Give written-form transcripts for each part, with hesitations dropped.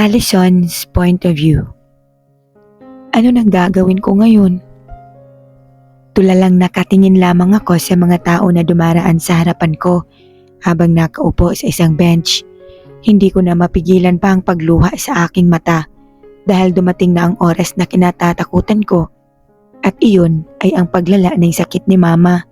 Allison's point of view. Ano nang gagawin ko ngayon? Tulalang nakatingin lamang ako sa mga tao na dumaraan sa harapan ko habang nakaupo sa isang bench. Hindi ko na mapigilan pa ang pagluha sa aking mata dahil dumating na ang oras na kinatatakutan ko at iyon ay ang paglala ng sakit ni Mama.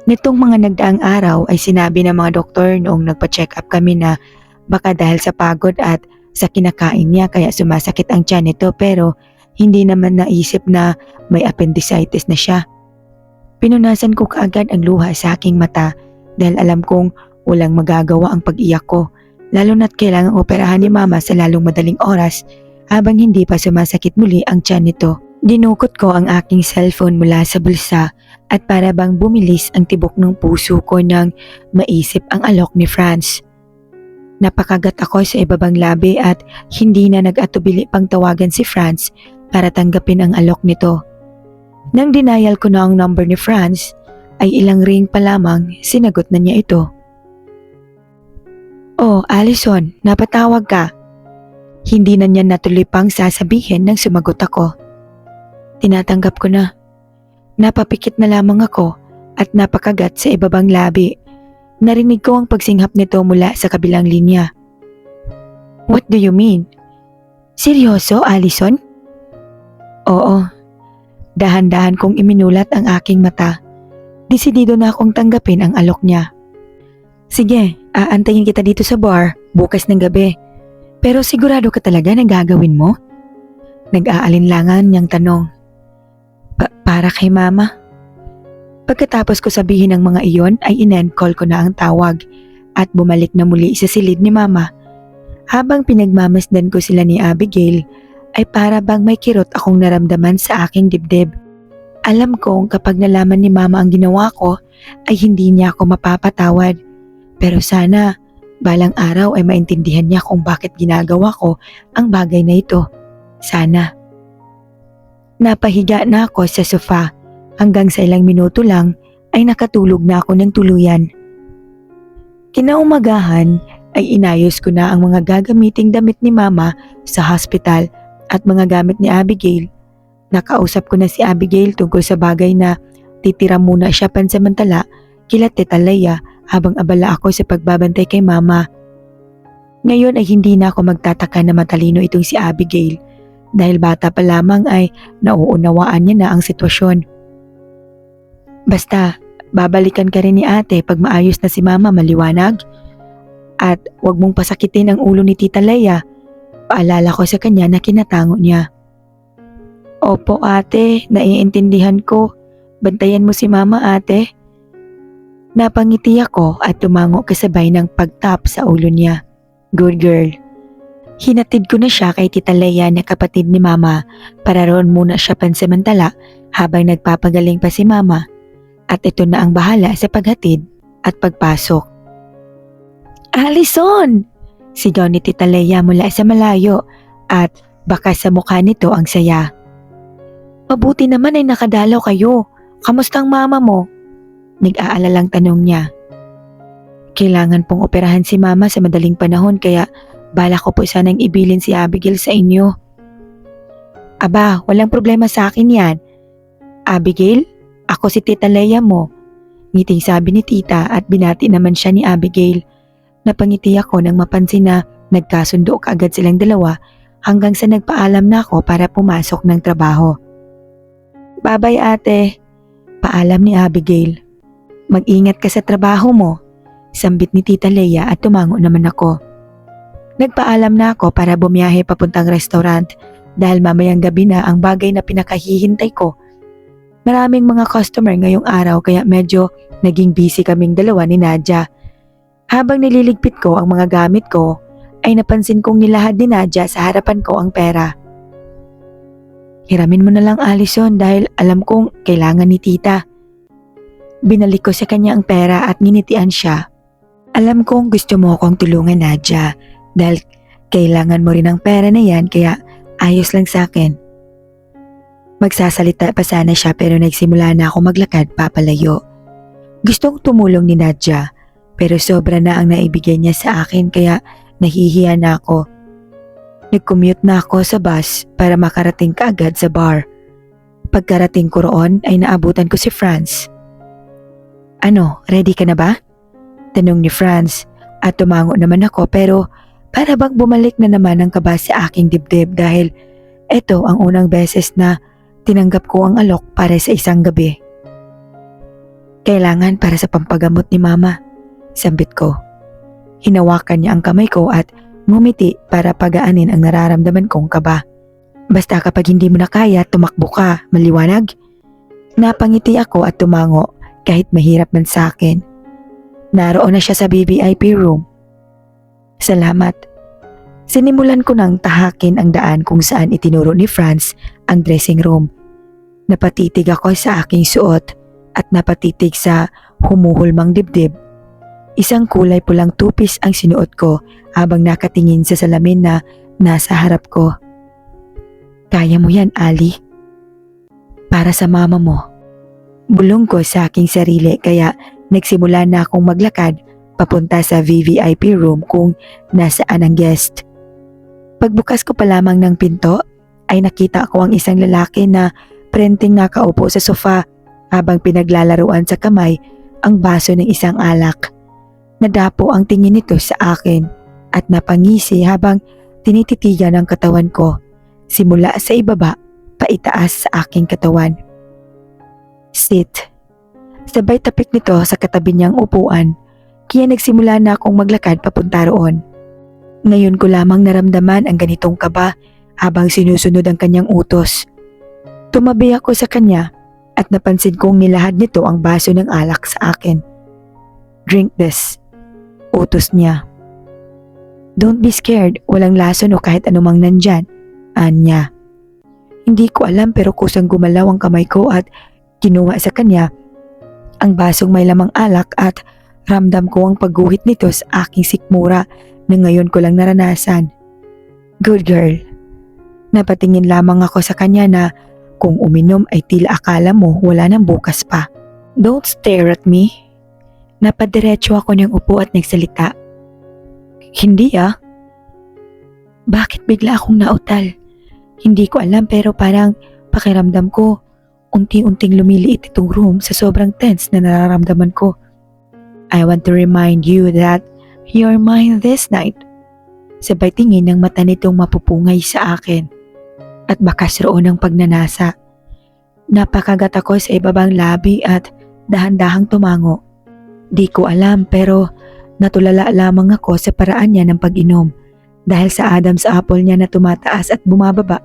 Nitong mga nagdaang araw ay sinabi ng mga doktor noong nagpa-check up kami na baka dahil sa pagod at sa kinakain niya kaya sumasakit ang tiyan nito, pero hindi naman naisip na may appendicitis na siya. Pinunasan ko kaagad ang luha sa aking mata dahil alam kong walang magagawa ang pag-iyak ko, lalo na't kailangang operahan ni Mama sa lalong madaling oras habang hindi pa sumasakit muli ang tiyan nito. Dinukot ko ang aking cellphone mula sa bulsa at para bang bumilis ang tibok ng puso ko nang maisip ang alok ni Franz. Napakagat ako sa ibabang labi at hindi na nag-atubili pang tawagan si Franz para tanggapin ang alok nito. Nang denial ko na ang number ni Franz, ay ilang ring pa lamang sinagot na niya ito. "Oh, Allison, napatawag ka." Hindi na niya natuloy pang sasabihin nang sumagot ako. Tinatanggap ko na. Napapikit na lamang ako at napakagat sa ibabang labi. Narinig ko ang pagsinghap nito mula sa kabilang linya. "What do you mean? Seryoso, Allison?" "Oo." Dahan-dahan kong iminulat ang aking mata. Desidido na akong tanggapin ang alok niya. "Sige, aantayin kita dito sa bar bukas ng gabi. Pero sigurado ka talaga na gagawin mo?" Nag-aalinlangan niyang tanong. Para kay Mama." Pagkatapos ko sabihin ang mga iyon ay in-end call ko na ang tawag at bumalik na muli sa silid ni Mama. Habang pinagmamasdan ko sila ni Abigail ay para bang may kirot akong naramdaman sa aking dibdib. Alam kong kapag nalaman ni Mama ang ginawa ko ay hindi niya ako mapapatawad. Pero sana balang araw ay maintindihan niya kung bakit ginagawa ko ang bagay na ito. Sana. Napahiga na ako sa sofa. Hanggang sa ilang minuto lang ay nakatulog na ako ng tuluyan. Kinaumagahan ay inayos ko na ang mga gagamiting damit ni Mama sa hospital at mga gamit ni Abigail. Nakausap ko na si Abigail tungkol sa bagay na titira muna siya pansamantala kila Tita Leia habang abala ako sa pagbabantay kay Mama. Ngayon ay hindi na ako magtataka na matalino itong si Abigail dahil bata pa lamang ay nauunawaan niya na ang sitwasyon. "Basta, babalikan ka rin ni ate pag maayos na si Mama, maliwanag? At huwag mong pasakitin ang ulo ni Tita Leia." Paalala ko sa kanya na kinatango niya. "Opo ate, naiintindihan ko. Bantayan mo si Mama ate." Napangiti ako at tumango kasabay ng pagtap sa ulo niya. Good girl. Hinatid ko na siya kay Tita Leia na kapatid ni Mama para roon muna siya pansamantala habang nagpapagaling pa si Mama. At ito na ang bahala sa paghatid at pagpasok. "Allison!" Sigaw ni Tita Leia mula sa malayo at baka sa mukha nito ang saya. "Mabuti naman ay nakadalaw kayo. Kamusta ang Mama mo?" Nag-aalalang tanong niya. "Kailangan pong operahan si Mama sa madaling panahon kaya bala ko po sanang ibilin si Abigail sa inyo." "Aba, walang problema sa akin yan. Abigail? Ako si Tita Leia mo." Ngiting sabi ni Tita at binati naman siya ni Abigail. Napangiti ako nang mapansin na nagkasundo kaagad silang dalawa hanggang sa nagpaalam na ako para pumasok ng trabaho. "Bye-bye ate." Paalam ni Abigail. "Mag-ingat ka sa trabaho mo." Sambit ni Tita Leia at tumango naman ako. Nagpaalam na ako para bumiyahe papuntang restaurant dahil mamayang gabi na ang bagay na pinakahihintay ko. Maraming mga customer ngayong araw kaya medyo naging busy kaming dalawa ni Nadia. Habang nililigpit ko ang mga gamit ko, ay napansin kong nilahad ni Nadia sa harapan ko ang pera. "Hiramin mo na lang Allison dahil alam kong kailangan ni Tita." Binalik ko sa kanya ang pera at nginitian siya. "Alam kong gusto mo akong tulungan Nadia dahil kailangan mo rin ang pera na yan kaya ayos lang sa akin." Magsasalita pa sana siya pero nagsimula na ako maglakad papalayo. Gustong tumulong ni Nadia pero sobra na ang naibigay niya sa akin kaya nahihiya na ako. Nag-commute na ako sa bus para makarating kaagad sa bar. Pagkarating ko roon ay naabutan ko si Franz. "Ano, ready ka na ba?" Tanong ni Franz at tumango naman ako pero para bang bumalik na naman ang kaba sa aking dibdib dahil ito ang unang beses na tinanggap ko ang alok para sa isang gabi. "Kailangan para sa pampagamot ni Mama," sambit ko. Hinawakan niya ang kamay ko at ngumiti para pagaanin ang nararamdaman kong kaba. "Basta kapag hindi mo na kaya, tumakbo ka, maliwanag?" Napangiti ako at tumango kahit mahirap man sa akin. Naroon na siya sa VVIP room. "Salamat." Sinimulan ko nang tahakin ang daan kung saan itinuro ni Franz ang dressing room. Napatitig ako sa aking suot at napatitig sa humuhulmang dibdib. Isang kulay pulang two-piece ang sinuot ko habang nakatingin sa salamin na nasa harap ko. "Kaya mo yan, Ali. Para sa mama mo." Bulong ko sa aking sarili kaya nagsimula na akong maglakad papunta sa VVIP room kung nasaan ang guest. Pagbukas ko pa lamang ng pinto ay nakita ko ang isang lalaki na prenting nakaupo sa sofa habang pinaglalaruan sa kamay ang baso ng isang alak. Nadapo ang tingin nito sa akin at napangisi habang tinititigan ang katawan ko simula sa ibaba paitaas sa aking katawan. "Sit." Sabay tapik nito sa katabi niyang upuan kaya nagsimula na akong maglakad papunta roon. Ngayon ko lamang naramdaman ang ganitong kaba habang sinusunod ang kanyang utos. Tumabi ako sa kanya at napansin kong nilahad nito ang baso ng alak sa akin. "Drink this," utos niya. "Don't be scared, walang lason o kahit anumang nandyan," anya. Hindi ko alam pero kusang gumalaw ang kamay ko at kinuha sa kanya ang basong may lamang alak at ramdam ko ang pagguhit nito sa aking sikmura na ngayon ko lang naranasan. "Good girl." Napatingin lamang ako sa kanya na kung uminom ay tila akala mo wala nang bukas pa. "Don't stare at me." Napadiretso ako ng upo at nagsalita. "Hindi ah." Bakit bigla akong nautal? Hindi ko alam pero parang pakiramdam ko unti-unting lumiliit itong room sa sobrang tense na nararamdaman ko. "I want to remind you that you're mine this night." Sabay tingin ng mata nitong mapupungay sa akin at bakas roon ng pagnanasa. Napakagat ako sa ibabang labi at dahan-dahang tumango. Di ko alam pero natulala lamang ako sa paraan niya ng pag-inom dahil sa Adam's apple niya na tumataas at bumababa.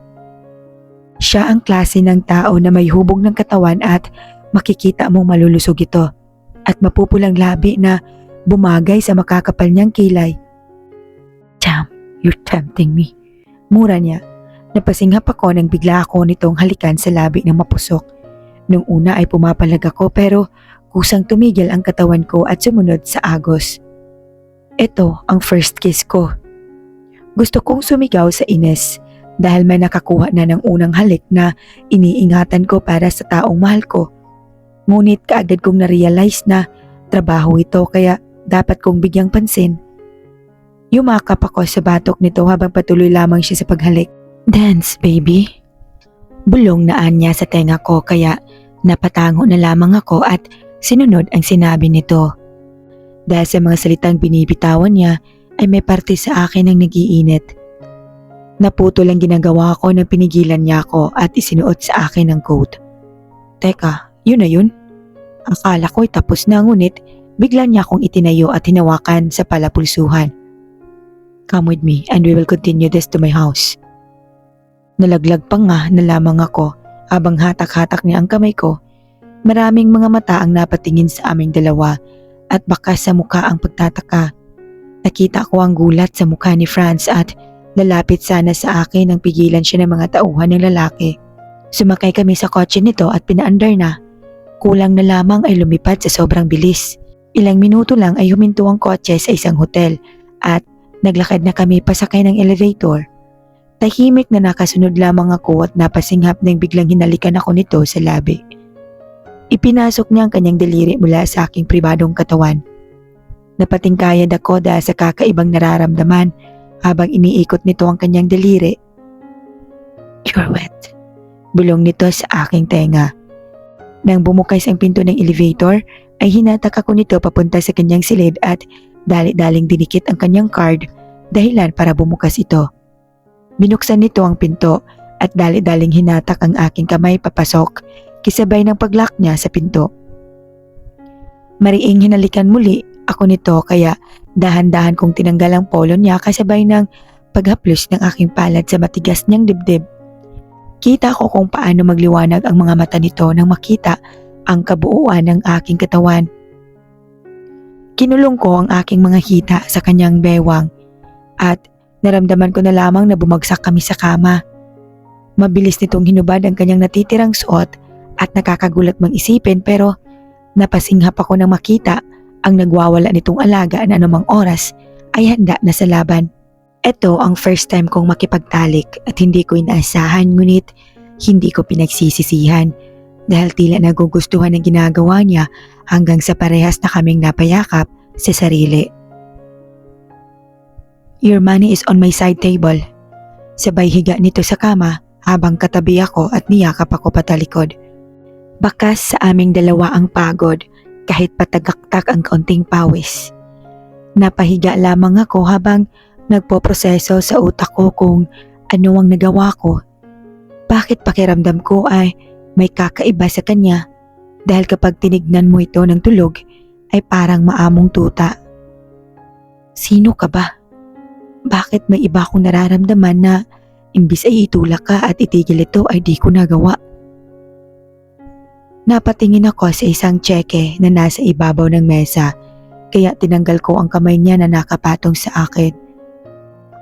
Siya ang klase ng tao na may hubog ng katawan at makikita mong malulusog ito at mapupulang labi na bumagay sa makakapal niyang kilay. "Damn, you're tempting me." Mura niya. Napasinghap ako nang bigla ako nitong halikan sa labi ng mapusok. Nung una ay pumapalag ako pero kusang tumigil ang katawan ko at sumunod sa agos. Ito ang first kiss ko. Gusto kong sumigaw sa inis dahil may nakakuha na ng unang halik na iniingatan ko para sa taong mahal ko. Ngunit kaagad kong na-realize na trabaho ito kaya dapat kong bigyang pansin. Yumakap ako sa batok nito habang patuloy lamang siya sa paghalik. "Dance, baby." Bulong na anya sa tenga ko kaya napatango na lamang ako at sinunod ang sinabi nito. Dahil sa mga salitang binibitawan niya ay may parte sa akin ang nag-iinit. Naputol ang ginagawa ko nang pinigilan niya ako at isinuot sa akin ang coat. "Teka, yun na yun?" Akala ko'y tapos na ngunit bigla niya akong itinayo at hinawakan sa palapulsuhan. "Come with me and we will continue this to my house." Nalaglag pa nga na lamang ako habang hatak-hatak niya ang kamay ko. Maraming mga mata ang napatingin sa aming dalawa at bakas sa mukha ang pagtataka. Nakita ko ang gulat sa mukha ni Franz at lalapit sana sa akin nang pigilan siya ng mga tauhan ng lalaki. Sumakay kami sa kotse nito at pinaandar na. Kulang na lamang ay lumipad sa sobrang bilis. Ilang minuto lang ay huminto ang kotse sa isang hotel at naglakad na kami pasakay ng elevator. Tahimik na nakasunod lamang ako at napasinghap nang biglang hinalikan ako nito sa labi. Ipinasok niya ang kanyang daliri mula sa aking pribadong katawan. Napatingkayad ako dahil sa kakaibang nararamdaman habang iniikot nito ang kanyang daliri. "You're wet," bulong nito sa aking tenga. Nang bumukas ang pinto ng elevator, ay hinatak ako nito papunta sa kanyang silid at dali-daling dinikit ang kanyang card, dahilan para bumukas ito. Binuksan nito ang pinto at dali-daling hinatak ang aking kamay papasok, kisabay ng paglock niya sa pinto. Mariing hinalikan muli ako nito kaya dahan-dahan kong tinanggal ang polo niya kasabay ng paghaplos ng aking palad sa matigas niyang dibdib. Kita ko kung paano magliwanag ang mga mata nito nang makita ang kabuuan ng aking katawan. Kinulong ko ang aking mga hita sa kanyang bewang at naramdaman ko na lamang na bumagsak kami sa kama. Mabilis nitong hinubad ang kanyang natitirang suot at nakakagulat mang isipin pero napasinghap ako nang makita ang nagwawala nitong alaga na anumang oras ay handa na sa laban. Ito ang first time kong makipagtalik at hindi ko inaasahan ngunit hindi ko pinagsisisihan dahil tila nagugustuhan ang ginagawa niya hanggang sa parehas na kaming napayakap sa sarili. "Your money is on my side table." Sabay higa nito sa kama habang katabi ako at niyakap ako patalikod. Bakas sa aming dalawa ang pagod kahit patagaktak ang kaunting pawis. Napahiga lamang ako habang nagpoproseso sa utak ko kung ano ang nagawa ko. Bakit pakiramdam ko ay may kakaiba sa kanya dahil kapag tinignan mo ito ng tulog ay parang maamong tuta. Sino ka ba? Bakit may iba akong nararamdaman na imbis ay itulak ka at itigil ito ay di ko nagawa? Napatingin ako sa isang tseke na nasa ibabaw ng mesa kaya tinanggal ko ang kamay niya na nakapatong sa akin.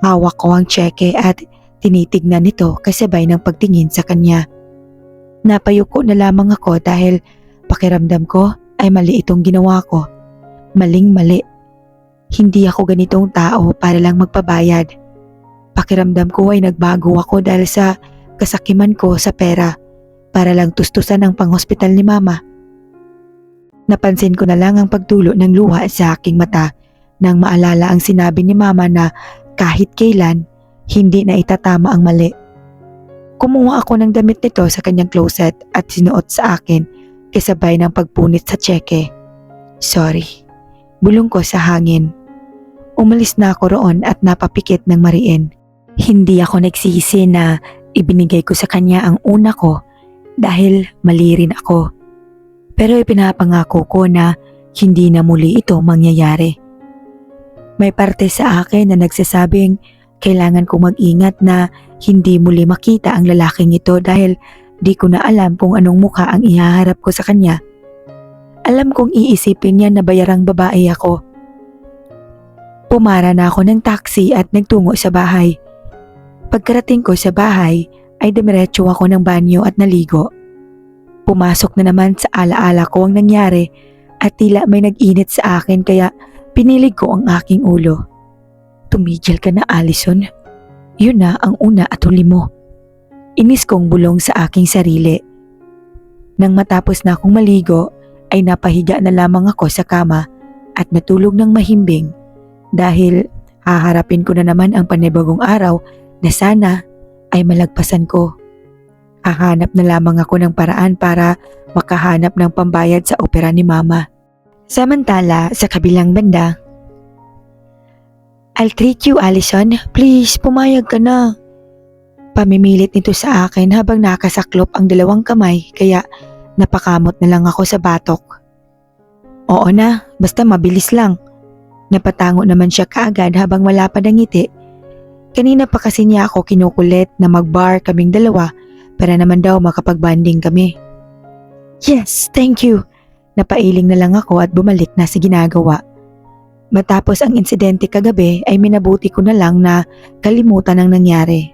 Hawak ko ang tseke at tinitignan nito kasabay ng pagtingin sa kanya. Napayuko na lamang ako dahil pakiramdam ko ay mali itong ginawa ko. Maling-mali. Hindi ako ganitong tao para lang magpabayad. Pakiramdam ko ay nagbago ako dahil sa kasakiman ko sa pera para lang tustusan ang panghospital ni Mama. Napansin ko na lang ang pagtulo ng luha sa aking mata nang maalala ang sinabi ni Mama na kahit kailan hindi na itatama ang mali. Kumuha ako ng damit nito sa kanyang closet at sinuot sa akin kasabay ng pagpunit sa tseke. "Sorry," bulong ko sa hangin. Umalis na ako roon at napapikit ng mariin. Hindi ako nagsisi na ibinigay ko sa kanya ang una ko dahil mali rin ako. Pero ipinapangako ko na hindi na muli ito mangyayari. May parte sa akin na nagsasabing kailangan kong mag-ingat na hindi muli makita ang lalaking ito dahil di ko na alam kung anong mukha ang ihaharap ko sa kanya. Alam kong iisipin niya na bayarang babae ako. Pumara na ako ng taxi at nagtungo sa bahay. Pagkarating ko sa bahay ay dumiretso ako ng banyo at naligo. Pumasok na naman sa alaala ko ang nangyari at tila may nag-init sa akin kaya pinilig ko ang aking ulo. "Tumigil ka na, Allison. Yun na ang una at huli mo." Inis kong bulong sa aking sarili. Nang matapos na akong maligo ay napahiga na lamang ako sa kama at natulog ng mahimbing dahil haharapin ko na naman ang panibagong araw na sana ay malagpasan ko. Hahanap na lamang ako ng paraan para makahanap ng pambayad sa opera ni Mama. Samantala, sa kabilang banda, "I'll treat you, Allison. Please, pumayag ka na." Pamimilit nito sa akin habang nakasaklop ang dalawang kamay kaya napakamot na lang ako sa batok. "Oo na, basta mabilis lang." Napatango naman siya kaagad habang wala pa ng ngiti. Kanina pa kasi niya ako kinukulit na mag-bar kaming dalawa para naman daw makapag-banding kami. "Yes, thank you." Napailing na lang ako at bumalik na sa ginagawa. Matapos ang insidente kagabi ay minabuti ko na lang na kalimutan ang nangyari.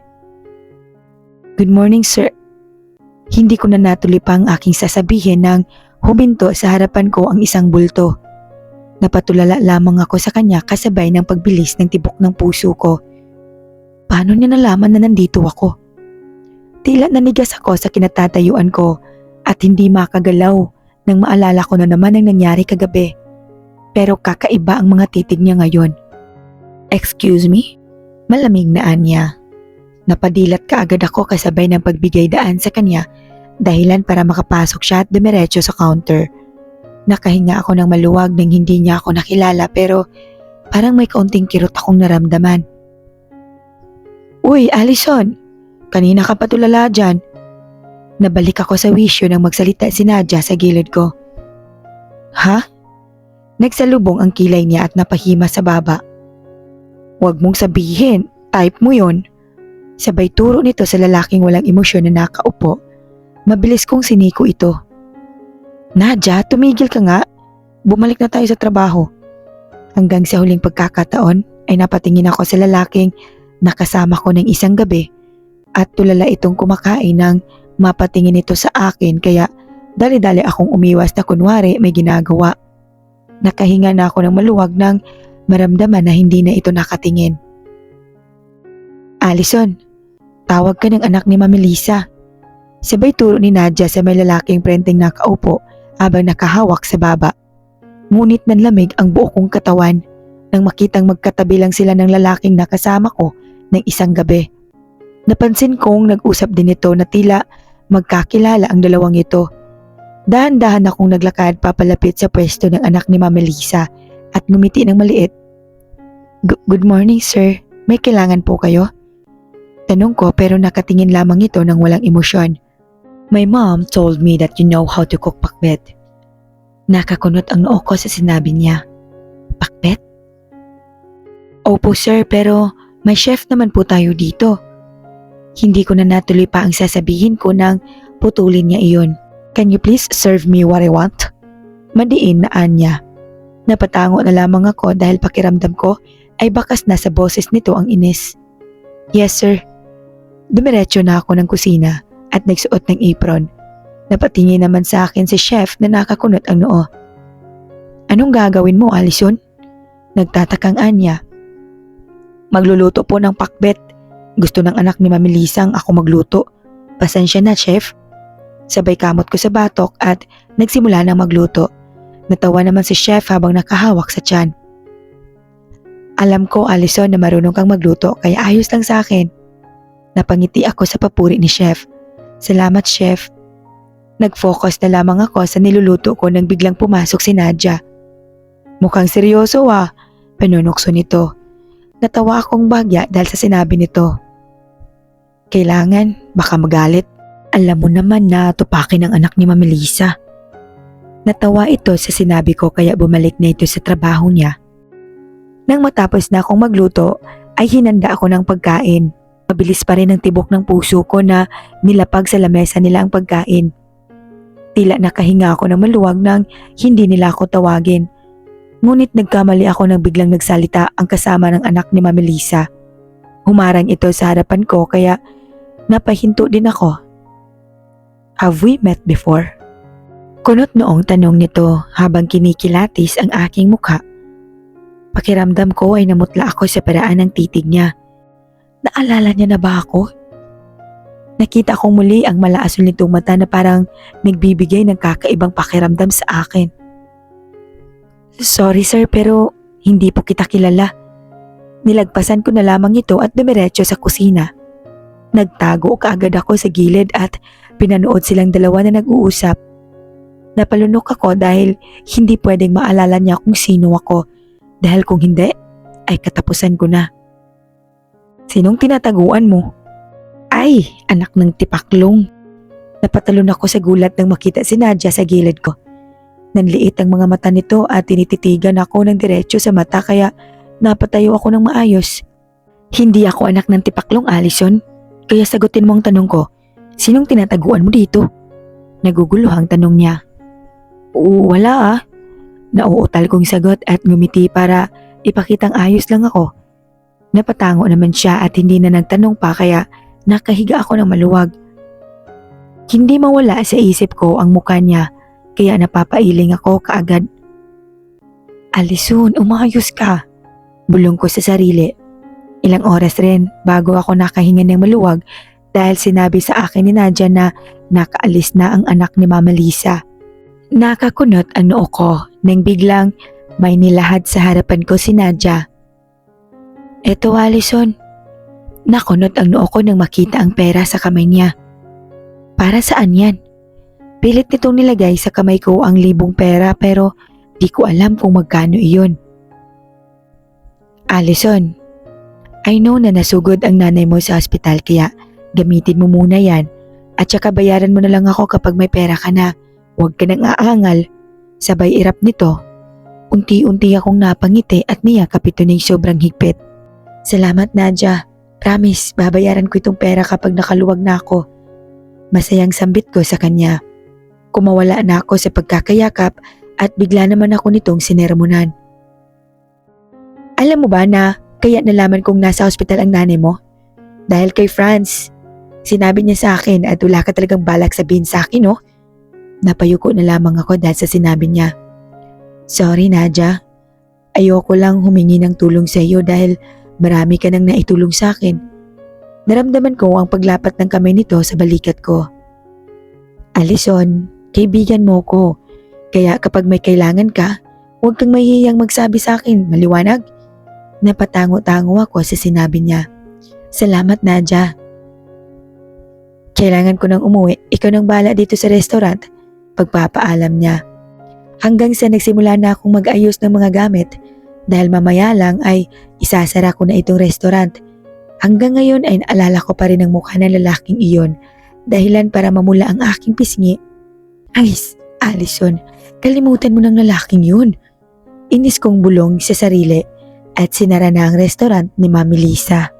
"Good morning, sir." Hindi ko na natuloy pa ang aking sasabihin nang huminto sa harapan ko ang isang bulto. Napatulala lamang ako sa kanya kasabay ng pagbilis ng tibok ng puso ko. Paano niya nalaman na nandito ako? Tila nanigas ako sa kinatatayuan ko at hindi makagalaw nang maalala ko na naman ang nangyari kagabi. Pero kakaiba ang mga titig niya ngayon. "Excuse me?" Malamig na anya. Napadilat ka agad ako kasabay ng pagbigay daan sa kanya, dahilan para makapasok siya at dumiretso sa counter. Nakahinga ako ng maluwag nang hindi niya ako nakilala pero parang may kaunting kirot akong naramdaman. Uy, Allison! Kanina ka pa tulala dyan. Nabalik ako sa wisyo nang magsalita si Nadia sa gilid ko. Ha? Nagsalubong ang kilay niya at napahima sa baba. Huwag mong sabihin, type mo yon. Sabay turo nito sa lalaking walang emosyon na nakaupo. Mabilis kong siniko ito. Nadia, tumigil ka nga. Bumalik na tayo sa trabaho. Hanggang sa huling pagkakataon ay napatingin ako sa lalaking nakasama ko ng isang gabi at tulala itong kumakain ng mapatingin ito sa akin kaya dali-dali akong umiwas na kunwari may ginagawa. Nakahinga na ako ng maluwag nang maramdaman na hindi na ito nakatingin. Allison, tawag ka ng anak ni Mami Lisa. Sabay turo ni Nadia sa may lalaking prenteng nakaupo habang nakahawak sa baba. Ngunit nanlamig ang buo kong katawan nang makitang magkatabi lang sila ng lalaking nakasama ko ng isang gabi. Napansin kong nag-usap din ito na tila magkakilala ang dalawang ito. Dahan-dahan akong naglakad papalapit sa pwesto ng anak ni Mami Lisa at ngumiti ng maliit. Good morning, sir. May kailangan po kayo? Tanong ko pero nakatingin lamang ito ng walang emosyon. My mom told me that you know how to cook pakbet. Nakakunot ang noo ko sa sinabi niya. Pakbet? Opo sir, pero may chef naman po tayo dito. Hindi ko na natuloy pa ang sasabihin ko nang putulin niya iyon. Can you please serve me what I want? Madiin na anya. Napatango na lamang ako dahil pakiramdam ko ay bakas na sa boses nito ang inis. Yes sir. Dumiretso na ako ng kusina at nagsuot ng apron. Napatingin naman sa akin si chef na nakakunot ang noo. Anong gagawin mo, Allison? Nagtatakang anya. Magluluto po ng pakbet. Gusto ng anak ni Mami Lisang ako magluto. Pasensya na, chef. Sabay kamot ko sa batok at nagsimula ng magluto. Natawa naman si chef habang nakahawak sa tiyan. Alam ko, Allison, na marunong kang magluto kaya ayos lang sa akin. Napangiti ako sa papuri ni chef. Salamat, chef. Nag-focus na lamang ako sa niluluto ko nang biglang pumasok si Nadia. Mukhang seryoso panunokso nito. Natawa akong bagya dahil sa sinabi nito. Kailangan, baka magalit. Alam mo naman na tupakin ang anak ni Mami Lisa. Natawa ito sa sinabi ko kaya bumalik na ito sa trabaho niya. Nang matapos na akong magluto, ay hinanda ako ng pagkain. Mabilis pa rin ang tibok ng puso ko na nilapag sa lamesa nila ang pagkain. Tila nakahinga ako ng maluwag nang hindi nila ako tawagin. Ngunit nagkamali ako nang biglang nagsalita ang kasama ng anak ni Mami Lisa. Humarang ito sa harapan ko kaya napahinto din ako. Have we met before? Kunot noong tanong nito habang kinikilatis ang aking mukha. Pakiramdam ko ay namutla ako sa paraan ng titig niya. Naalala niya na ba ako? Nakita ko muli ang malaasul nitong mata na parang nagbibigay ng kakaibang pakiramdam sa akin. Sorry sir pero hindi po kita kilala. Nilagpasan ko na lamang ito at dumiretso sa kusina. Nagtago kaagad ako sa gilid at pinanood silang dalawa na nag-uusap. Napalunok ako dahil hindi pwedeng maalala niya kung sino ako dahil kung hindi ay katapusan ko na. Sinong tinataguan mo? Ay, anak ng tipaklong. Napatalon ako sa gulat nang makita si Nadia sa gilid ko. Nanliit ang mga mata nito at tinititigan ako ng diretso sa mata kaya napatayo ako ng maayos. Hindi ako anak ng tipaklong, Allison. Kaya sagutin mo ang tanong ko, sinong tinataguan mo dito? Naguguluhang tanong niya. Wala Nauutal kong sagot at ngumiti para ipakitang ayos lang ako. Napatango naman siya at hindi na nagtanong pa kaya nakahiga ako ng maluwag. Hindi mawala sa isip ko ang mukha niya kaya napapailing ako kaagad. Allison, umayos ka. Bulong ko sa sarili. Ilang oras rin bago ako nakahinga ng maluwag dahil sinabi sa akin ni Nadia na nakaalis na ang anak ni Mama Lisa. Nakakunot ang noo ko nang biglang may nilahad sa harapan ko si Nadia. Eto Allison, Nakunot ang noo ko nang makita ang pera sa kamay niya. Para saan yan? Pilit nitong nilagay sa kamay ko ang libong pera pero di ko alam kung magkano iyon. Allison, I know na nasugod ang nanay mo sa ospital kaya gamitin mo muna yan at saka bayaran mo na lang ako kapag may pera ka na. Huwag ka nang aangal. Sabay irap nito. Unti-unti akong napangiti at niyakap ito ng sobrang higpit. Salamat Nadja. Promise, babayaran ko itong pera kapag nakaluwag na ako. Masayang sambit ko sa kanya. Kumawala na ako sa pagkakayakap at bigla naman ako nitong sinermonan. Alam mo ba na kaya nalaman kong nasa ospital ang nanay mo? Dahil kay Franz. Sinabi niya sa akin at wala ka talagang balak sabihin sa akin, no? Napayuko na lamang ako dahil sa sinabi niya. Sorry Nadja. Ayoko lang humingi ng tulong sa iyo dahil marami ka nang naitulong sa akin. Naramdaman ko ang paglapat ng kamay nito sa balikat ko. Allison, kaibigan mo ko. Kaya kapag may kailangan ka, huwag kang mahihiyang magsabi sa akin, maliwanag? Napatango-tango ako sa sinabi niya. Salamat Nadja. Kailangan ko nang umuwi, ikaw nang bahala dito sa restaurant. Pagpapaalam niya. Hanggang sa nagsimula na akong mag-ayos ng mga gamit dahil mamaya lang ay isasara ko na itong restaurant. Hanggang ngayon ay naalala ko pa rin ang mukha ng lalaking iyon, dahilan para mamula ang aking pisngi. Ay, Allison, kalimutan mo ng lalaking yun. Inis kong bulong sa sarili at sinara na ang restaurant ni Mami Lisa.